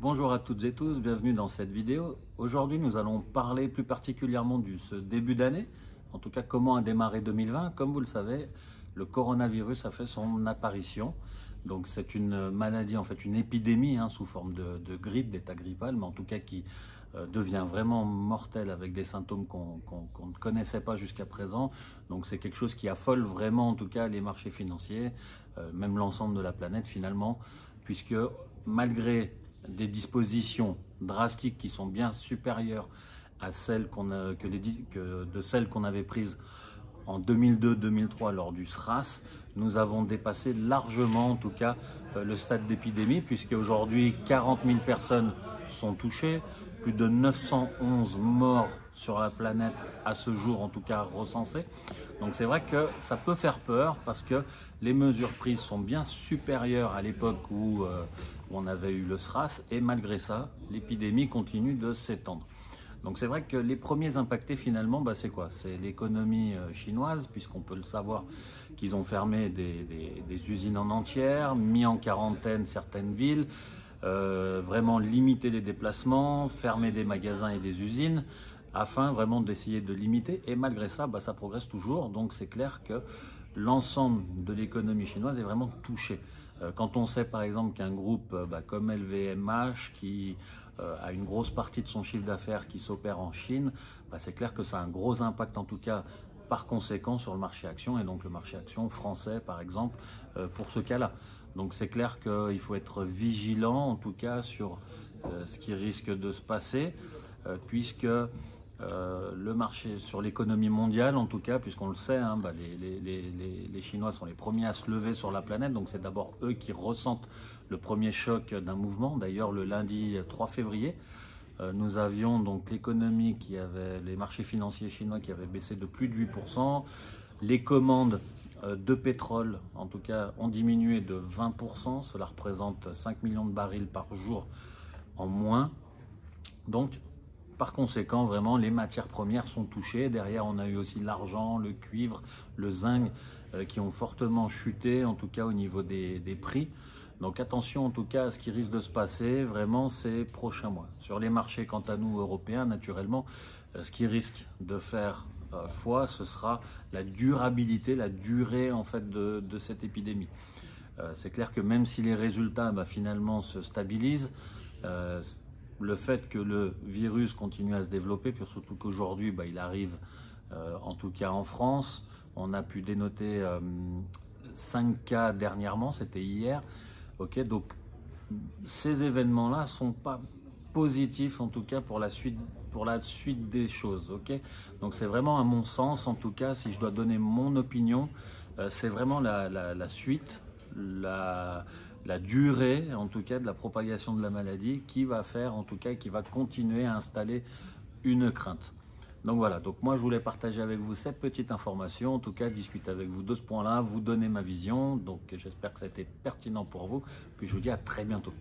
Bonjour à toutes et tous, bienvenue dans cette vidéo. Aujourd'hui, nous allons parler plus particulièrement de ce début d'année, en tout cas comment a démarré 2020. Comme vous le savez, le coronavirus a fait son apparition. Donc c'est une maladie, en fait une épidémie sous forme de grippe, d'état grippal, mais en tout cas qui devient vraiment mortelle avec des symptômes qu'on ne connaissait pas jusqu'à présent. Donc c'est quelque chose qui affole vraiment en tout cas les marchés financiers, même l'ensemble de la planète finalement, puisque malgré des dispositions drastiques qui sont bien supérieures à celles de celles qu'on avait prises en 2002-2003 lors du SRAS, nous avons dépassé largement en tout cas le stade d'épidémie, puisque aujourd'hui 40 000 personnes sont touchées, plus de 911 morts sur la planète à ce jour en tout cas recensées. Donc c'est vrai que ça peut faire peur parce que les mesures prises sont bien supérieures à l'époque où on avait eu le SRAS, et malgré ça l'épidémie continue de s'étendre. Donc c'est vrai que les premiers impactés finalement, c'est quoi? C'est l'économie chinoise, puisqu'on peut le savoir qu'ils ont fermé des usines en entière, mis en quarantaine certaines villes, vraiment limité les déplacements, fermé des magasins et des usines, afin vraiment d'essayer de limiter. Et malgré ça, ça progresse toujours. Donc c'est clair que l'ensemble de l'économie chinoise est vraiment touché. Quand on sait par exemple qu'un groupe comme LVMH qui a une grosse partie de son chiffre d'affaires qui s'opère en Chine, c'est clair que ça a un gros impact en tout cas par conséquent sur le marché action, et donc le marché action français par exemple pour ce cas-là. Donc c'est clair qu'il faut être vigilant en tout cas sur ce qui risque de se passer, puisque le marché sur l'économie mondiale en tout cas, puisqu'on le sait, les Chinois sont les premiers à se lever sur la planète, donc c'est d'abord eux qui ressentent le premier choc d'un mouvement. D'ailleurs le lundi 3 février, nous avions donc l'économie les marchés financiers chinois qui avaient baissé de plus de 8%, les commandes de pétrole en tout cas ont diminué de 20%, cela représente 5 millions de barils par jour en moins. Donc par conséquent, vraiment, les matières premières sont touchées. Derrière, on a eu aussi l'argent, le cuivre, le zinc qui ont fortement chuté, en tout cas au niveau des prix. Donc attention en tout cas à ce qui risque de se passer vraiment ces prochains mois. Sur les marchés, quant à nous, européens, naturellement, ce qui risque de faire foi, ce sera la durabilité, la durée en fait de cette épidémie. C'est clair que même si les résultats finalement se stabilisent, le fait que le virus continue à se développer, puis surtout qu'aujourd'hui il arrive en tout cas en France, on a pu dénoter 5 cas dernièrement, c'était hier. Ok, donc ces événements-là ne sont pas positifs en tout cas pour la suite des choses. Ok, donc c'est vraiment à mon sens, en tout cas, si je dois donner mon opinion, c'est vraiment la suite, la durée en tout cas de la propagation de la maladie qui va faire en tout cas, qui va continuer à installer une crainte. Donc voilà, donc moi je voulais partager avec vous cette petite information, en tout cas discuter avec vous de ce point-là, vous donner ma vision. Donc j'espère que c'était pertinent pour vous, puis je vous dis à très bientôt.